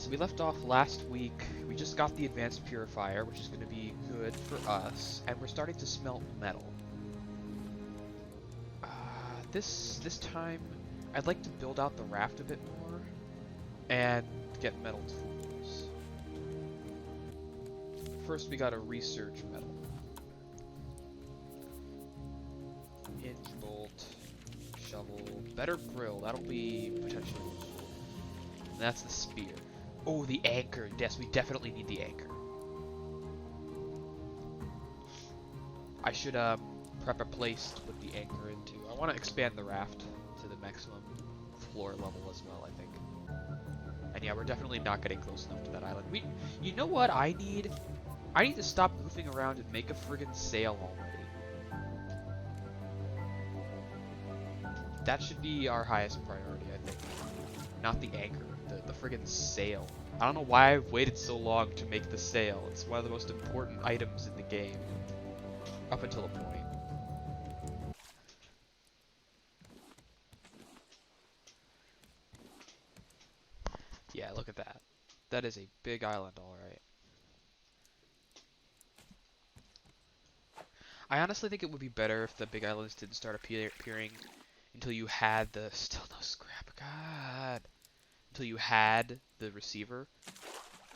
So we left off last week. We just got the advanced purifier, which is going to be good for us, and we're starting to smelt metal. This time, I'd like to build out the raft a bit more and get metal tools. First, we gotta research metal. Hinge bolt, shovel, better grill. That'll be potentially useful. And that's the spear. Oh, the anchor. Yes, we definitely need the anchor. I should prep a place to put the anchor into. I want to expand the raft to the maximum floor level as well, I think. And yeah, we're definitely not getting close enough to that island. You know what I need? I need to stop goofing around and make a friggin' sail already. That should be our highest priority, I think. Not the anchor, the friggin' sail. I don't know why I've waited so long to make the sail. It's one of the most important items in the game. Up until a point. Yeah, look at that. That is a big island, alright. I honestly think it would be better if the big islands didn't start appearing until you had the... Still no scrap, God. Until you had the receiver.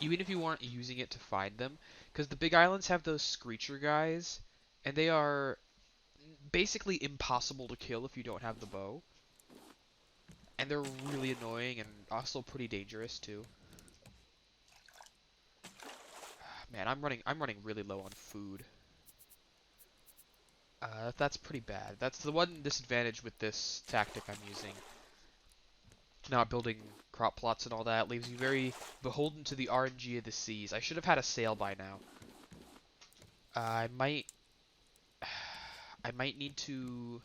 Even if you weren't using it to find them. Because the big islands have those screecher guys. And they are basically impossible to kill if you don't have the bow. And they're really annoying and also pretty dangerous too. Man, I'm running really low on food. That's pretty bad. That's the one disadvantage with this tactic I'm using. Not building crop plots and all that leaves you very beholden to the RNG of the seas. I should have had a sail by now. I might need to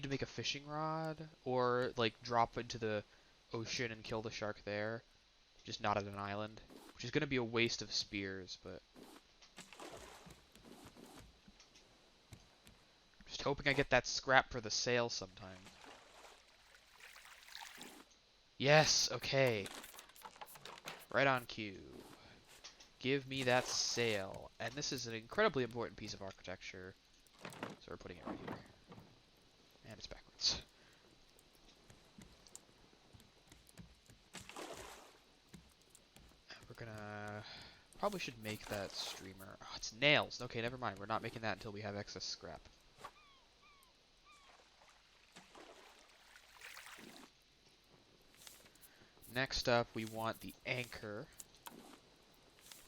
make a fishing rod or like drop into the ocean and kill the shark there, just not at an island, which is going to be a waste of spears, but just hoping I get that scrap for the sail sometime. Yes, okay. Right on cue. Give me that sail. And this is an incredibly important piece of architecture. So we're putting it right here. And it's backwards. We're gonna... Probably should make that streamer. Oh, it's nails. Okay, never mind. We're not making that until we have excess scrap. Next up, we want the anchor.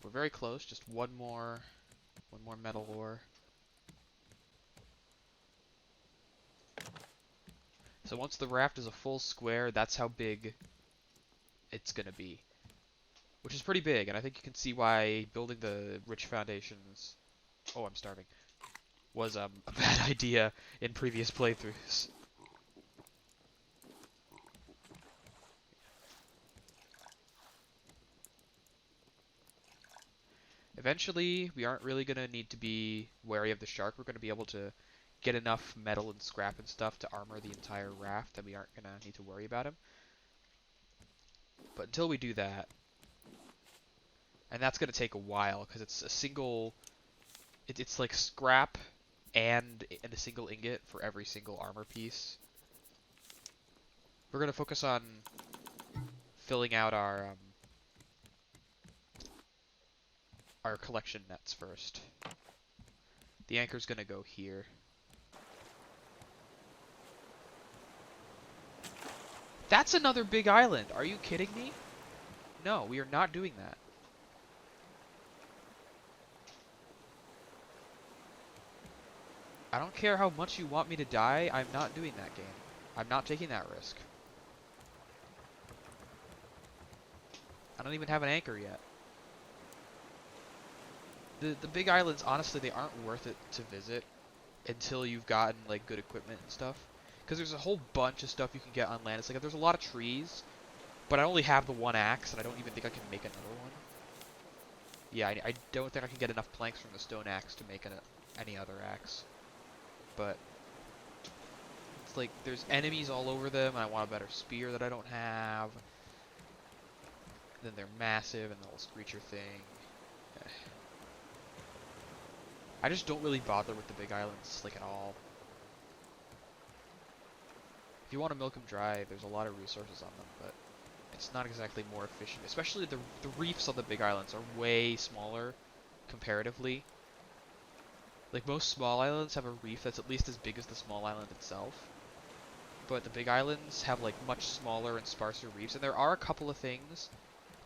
We're very close. Just one more metal ore. So once the raft is a full square, that's how big it's gonna be. Which is pretty big, and I think you can see why building the rich foundations... Oh, I'm starving. Was a bad idea in previous playthroughs. Eventually, we aren't really gonna need to be wary of the shark. We're gonna be able to get enough metal and scrap and stuff to armor the entire raft that we aren't gonna need to worry about him. But until we do that, and that's gonna take a while because it's a single, it's like scrap and a single ingot for every single armor piece. We're gonna focus on filling out our collection nets first. The anchor's gonna go here. That's another big island. Are you kidding me? No, we are not doing that. I don't care how much you want me to die, I'm not doing that game. I'm not taking that risk. I don't even have an anchor yet. The big islands, honestly, they aren't worth it to visit until you've gotten like good equipment and stuff. Because there's a whole bunch of stuff you can get on land. It's like there's a lot of trees, but I only have the one axe, and I don't even think I can make another one. Yeah, I don't think I can get enough planks from the stone axe to make any other axe. But it's like there's enemies all over them, and I want a better spear that I don't have. Then they're massive and the little screecher thing. Eh. I just don't really bother with the big islands, like, at all. If you want to milk them dry, there's a lot of resources on them, but it's not exactly more efficient. Especially the reefs on the big islands are way smaller comparatively. Like, most small islands have a reef that's at least as big as the small island itself. But the big islands have, like, much smaller and sparser reefs. And there are a couple of things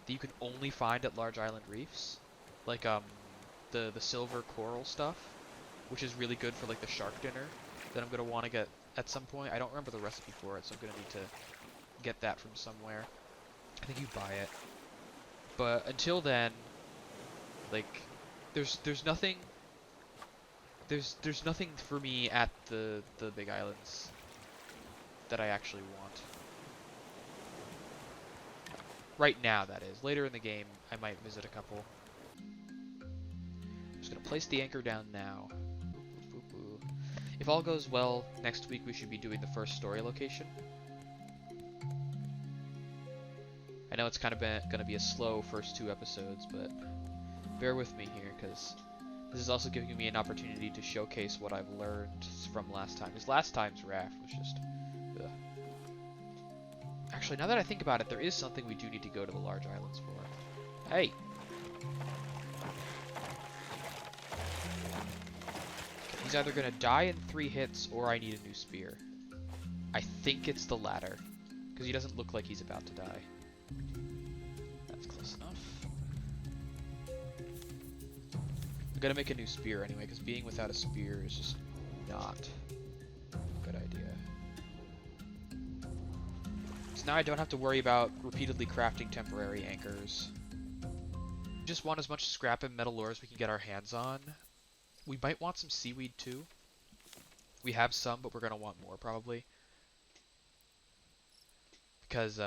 that you can only find at large island reefs. Like, the silver coral stuff, which is really good for, like, the shark dinner that I'm going to want to get at some point. I don't remember the recipe for it, so I'm going to need to get that from somewhere. I think you buy it. But until then, like, there's nothing there's nothing for me at the big islands that I actually want. Right now, that is. Later in the game, I might visit a couple. I'm just gonna place the anchor down now. Boop, boop, boop. If all goes well, next week we should be doing the first story location. I know it's kind of gonna be a slow first 2 episodes, but bear with me here, because this is also giving me an opportunity to showcase what I've learned from last time. Because last time's raft was just... ugh. Actually, now that I think about it, there is something we do need to go to the large islands for. Hey! Okay, he's either going to die in 3 hits, or I need a new spear. I think it's the latter, because he doesn't look like he's about to die. That's close enough. I'm gonna make a new spear anyway, because being without a spear is just not a good idea. So now I don't have to worry about repeatedly crafting temporary anchors. We just want as much scrap and metal ore as we can get our hands on. We might want some seaweed too. We have some, but we're gonna want more probably. Because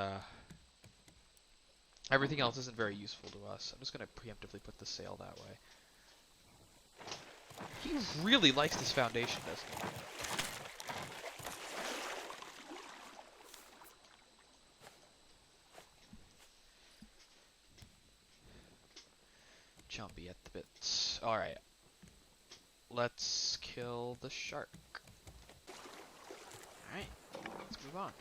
everything else isn't very useful to us. I'm just gonna preemptively put the sail that way. He really likes this foundation, doesn't he? Jumpy at the bits. Alright. Let's kill the shark. Alright, let's move on.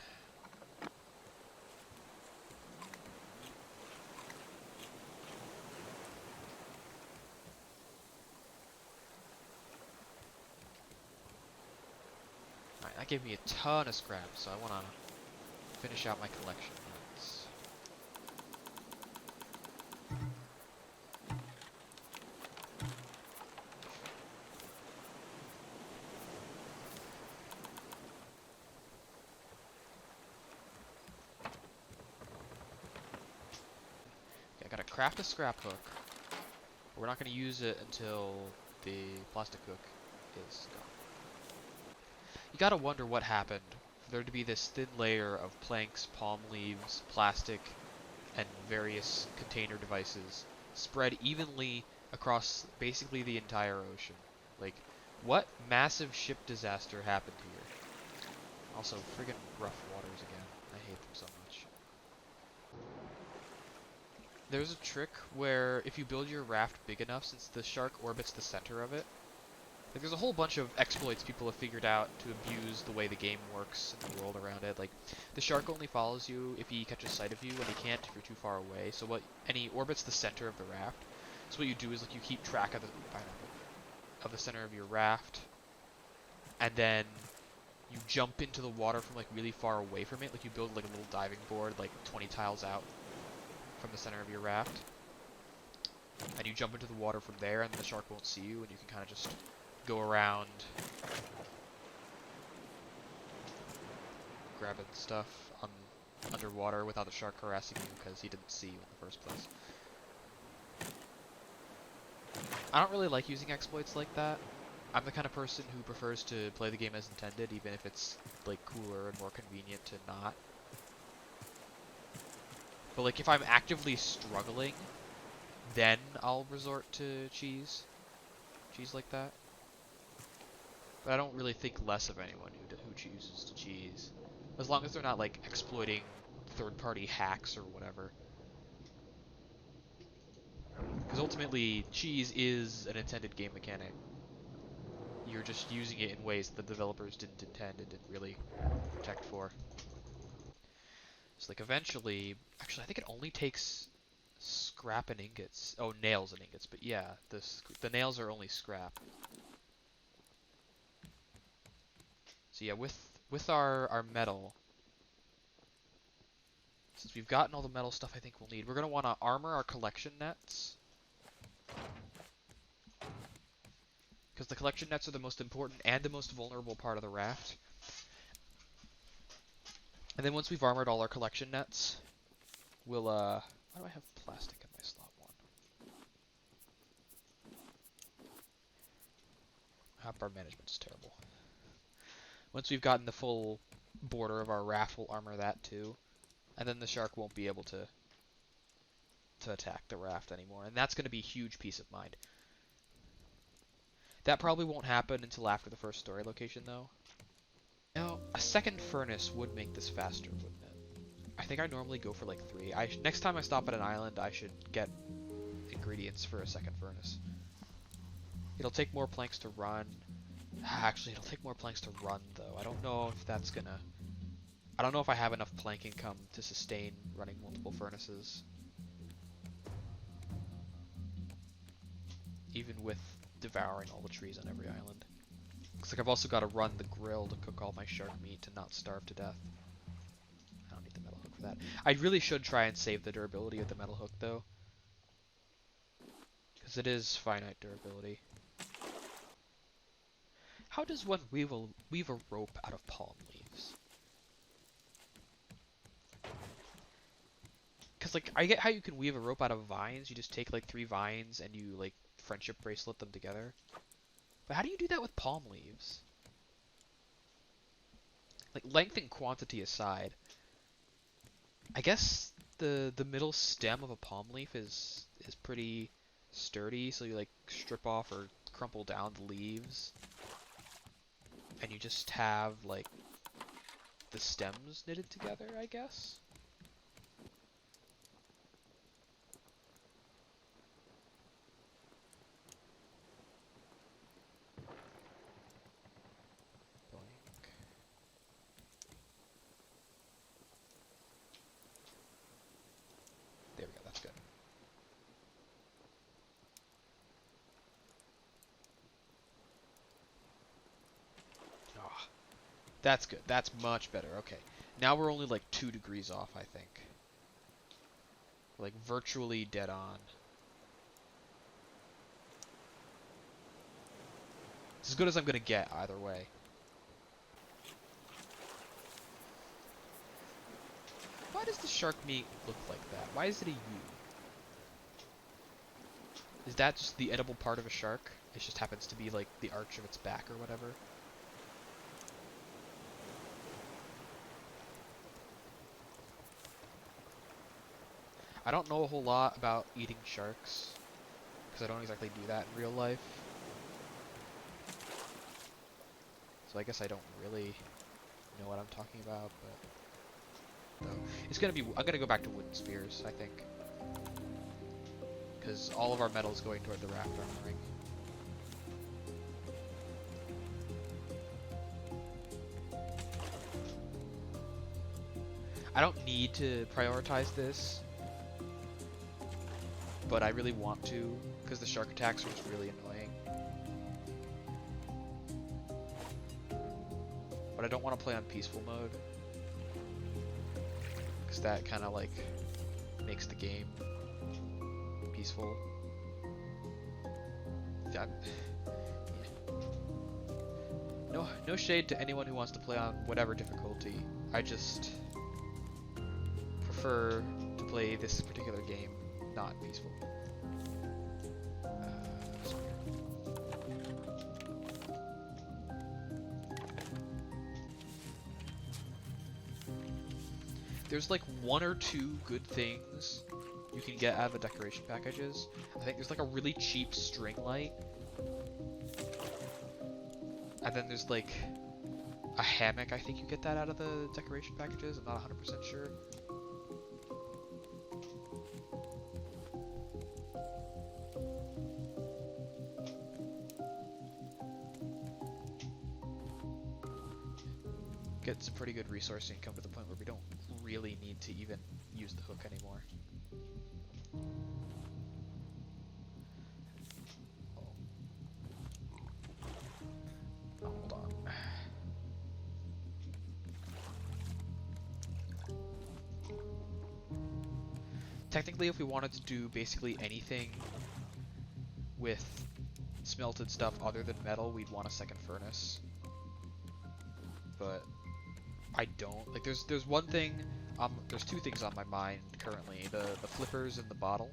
Alright, that gave me a ton of scrap, so I want to finish out my collection. Okay, I gotta craft a scrap hook. But we're not gonna use it until the plastic hook is gone. You gotta wonder what happened for there to be this thin layer of planks, palm leaves, plastic, and various container devices spread evenly across basically the entire ocean. Like, what massive ship disaster happened here? Also, friggin' rough waters again. I hate them so much. There's a trick where if you build your raft big enough, since the shark orbits the center of it, like, there's a whole bunch of exploits people have figured out to abuse the way the game works and the world around it. Like, the shark only follows you if he catches sight of you, and he can't if you're too far away. And he orbits the center of the raft. So what you do is, like, you keep track of the center of your raft, and then you jump into the water from, like, really far away from it. Like, you build, like, a little diving board, like, 20 tiles out from the center of your raft. And you jump into the water from there, and the shark won't see you, and you can kind of just go around grabbing stuff underwater without the shark harassing you because he didn't see you in the first place. I don't really like using exploits like that. I'm the kind of person who prefers to play the game as intended, even if it's, like, cooler and more convenient to not. But, like, if I'm actively struggling, then I'll resort to cheese like that. But I don't really think less of anyone who chooses to cheese, as long as they're not, like, exploiting third-party hacks or whatever. Because ultimately, cheese is an intended game mechanic. You're just using it in ways that the developers didn't intend and didn't really protect for. So like eventually, actually I think it only takes scrap and ingots. Oh, nails and ingots, but yeah, the nails are only scrap. So yeah, with our metal, since we've gotten all the metal stuff I think we'll need, we're gonna want to armor our collection nets. Because the collection nets are the most important and the most vulnerable part of the raft. And then once we've armored all our collection nets, we'll why do I have plastic in my slot one? Hotbar management is terrible. Once we've gotten the full border of our raft, we'll armor that too. And then the shark won't be able to attack the raft anymore. And that's going to be a huge peace of mind. That probably won't happen until after the first story location, though. Now, a second furnace would make this faster, wouldn't it? I think I normally go for like 3. Next time I stop at an island, I should get ingredients for a second furnace. It'll take more planks to run. Actually, it'll take more planks to run, though. I don't know if that's gonna... I don't know if I have enough plank income to sustain running multiple furnaces. Even with devouring all the trees on every island. Looks like I've also got to run the grill to cook all my shark meat to not starve to death. I don't need the metal hook for that. I really should try and save the durability of the metal hook, though. Because it is finite durability. How does one weave a rope out of palm leaves? Because, like, I get how you can weave a rope out of vines. You just take, like, 3 vines and you, like, friendship bracelet them together. But how do you do that with palm leaves? Like, length and quantity aside, I guess the middle stem of a palm leaf is pretty sturdy, so you, like, strip off or crumple down the leaves. And you just have, like, the stems knitted together, I guess? Blank. There we go, that's good. Ah, that's good. That's much better. Okay. Now we're only like 2 degrees off, I think. Like virtually dead on. It's as good as I'm gonna get either way. Why does the shark meat look like that? Why is it a U? Is that just the edible part of a shark? It just happens to be like the arch of its back or whatever. I don't know a whole lot about eating sharks, because I don't exactly do that in real life. So I guess I don't really know what I'm talking about, but... Though. It's gonna be... I'm gonna go back to wooden spears, I think. Because all of our metal is going toward the raft armoring. I don't need to prioritize this, but I really want to, because the shark attacks are just really annoying. But I don't want to play on peaceful mode, because that kind of like makes the game peaceful. Yeah. No shade to anyone who wants to play on whatever difficulty. I just prefer to play this particular game not peaceful. There's like 1 or 2 good things you can get out of the decoration packages. I think there's like a really cheap string light. And then there's like a hammock. I think you get that out of the decoration packages. I'm not 100% sure. get some pretty good resource income to the point where we don't really need to even use the hook anymore. Oh, hold on. Technically, if we wanted to do basically anything with smelted stuff other than metal, we'd want a second furnace. But I don't. Like, there's one thing, there's two things on my mind currently, the flippers and the bottle.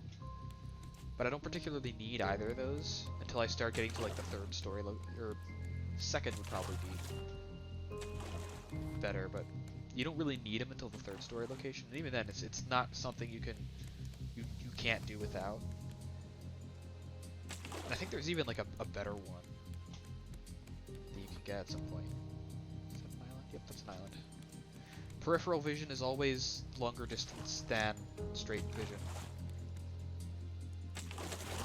But I don't particularly need either of those until I start getting to like the third story, or second would probably be better, but you don't really need them until the third story location. And even then, it's not something you can't do without. And I think there's even like a better one that you can get at some point. Is that an island? Yep, that's an island. Peripheral vision is always longer distance than straight vision.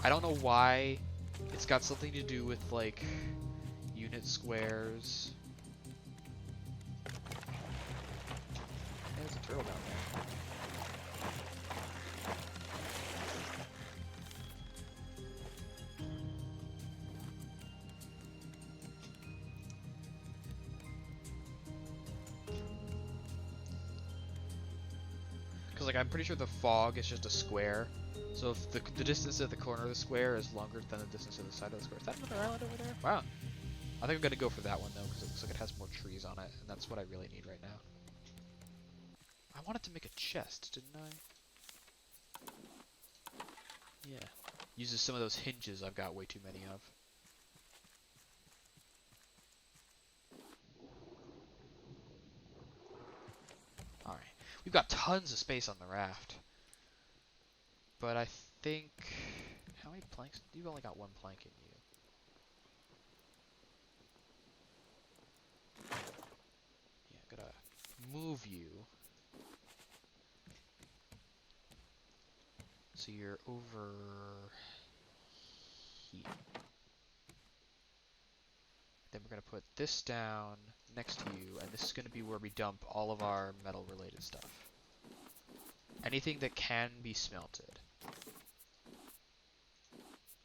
I don't know why. It's got something to do with like unit squares. Hey, there's a turtle down there. Because like I'm pretty sure the fog is just a square. So if the distance at the corner of the square is longer than the distance to the side of the square. Is that another island over there? Wow. I think I'm going to go for that one though, because it looks like it has more trees on it, and that's what I really need right now. I wanted to make a chest, didn't I? Yeah. Uses some of those hinges I've got way too many of. Alright. We've got tons of space on the raft. But I think... How many planks? You've only got one plank in you. Yeah, gotta move you. So you're over here. Then we're gonna put this down next to you, and this is gonna be where we dump all of our metal related stuff. Anything that can be smelted.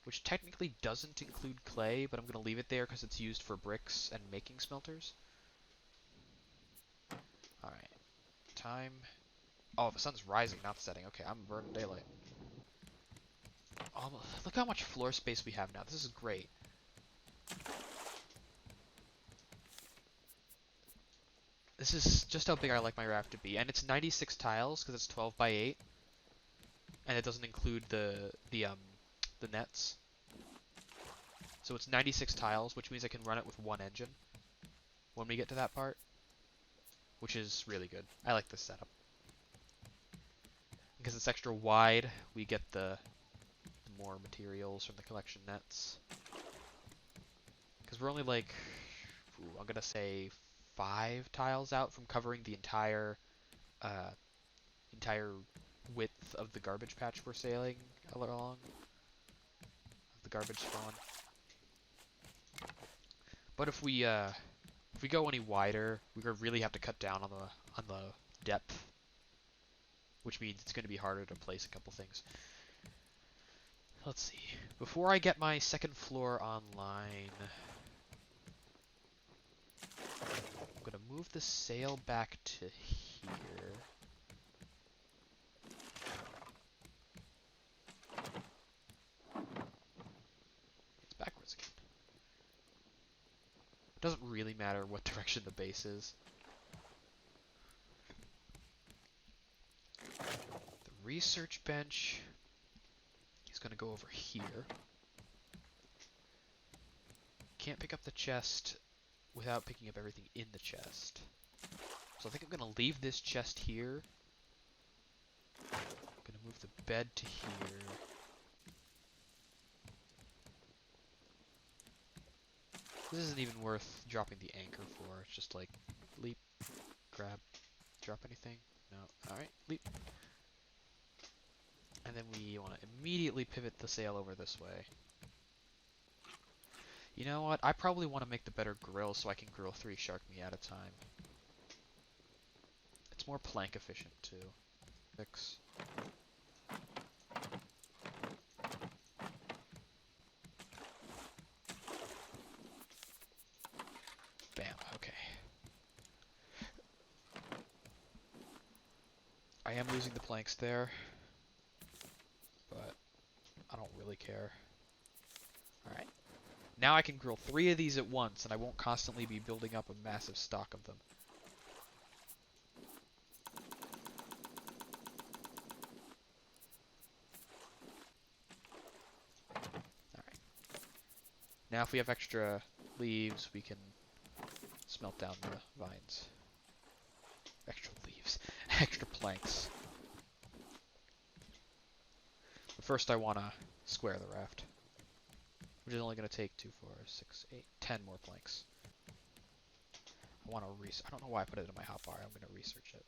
Which technically doesn't include clay, but I'm gonna leave it there because it's used for bricks and making smelters. Alright. Time. Oh, the sun's rising, not setting. Okay, I'm burning daylight. Look how much floor space we have now. This is great. This is just how big I like my raft to be. And it's 96 tiles because it's 12 by 8. And it doesn't include the nets. So it's 96 tiles, which means I can run it with one engine when we get to that part. Which is really good. I like this setup. Because it's extra wide, we get the more materials from the collection nets. Because we're only like, I'm gonna say 5 tiles out from covering the entire width of the garbage patch we're sailing along. The garbage spawn. But if we go any wider, we're gonna really have to cut down on the depth, which means it's gonna be harder to place a couple things. Let's see. Before I get my second floor online, I'm gonna move the sail back to here. It's backwards again. It doesn't really matter what direction the base is. The research bench is gonna go over here. Can't pick up the chest without picking up everything in the chest. So I think I'm gonna leave this chest here. I'm gonna move the bed to here. This isn't even worth dropping the anchor for. It's just like leap, grab, drop anything. No. Alright, leap. And then we want to immediately pivot the sail over this way. You know what? I probably want to make the better grill so I can grill 3 shark meat at a time. It's more plank efficient too. 6. Bam. Okay. I am losing the planks there, but I don't really care. Alright. Now I can grill 3 of these at once, and I won't constantly be building up a massive stock of them. Alright. Now if we have extra leaves, we can smelt down the vines. Extra leaves. Extra planks. But first I want to square the raft, which is only going to take 2, 4, 6, 8, 10 more planks. I want to I don't know why I put it in my hotbar. I'm going to research it.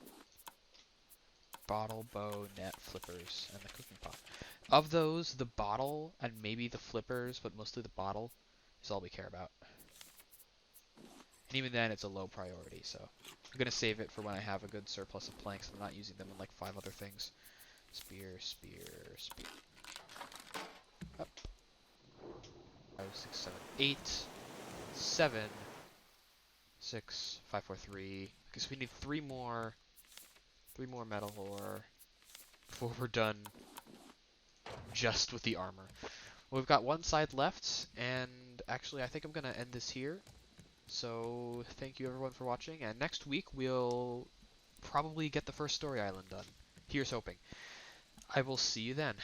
Bottle, bow, net, flippers, and the cooking pot. Of those, the bottle and maybe the flippers, but mostly the bottle, is all we care about. And even then, it's a low priority, so I'm going to save it for when I have a good surplus of planks and I'm not using them in like 5 other things. Spear, spear, spear. Up. 5, 6, 7, 8, 7, 6, 5, 4, 3. Because we need 3 more metal ore before we're done just with the armor. Well, we've got one side left, and actually I think I'm going to end this here. So thank you everyone for watching, and next week we'll probably get the first story island done. Here's hoping. I will see you then.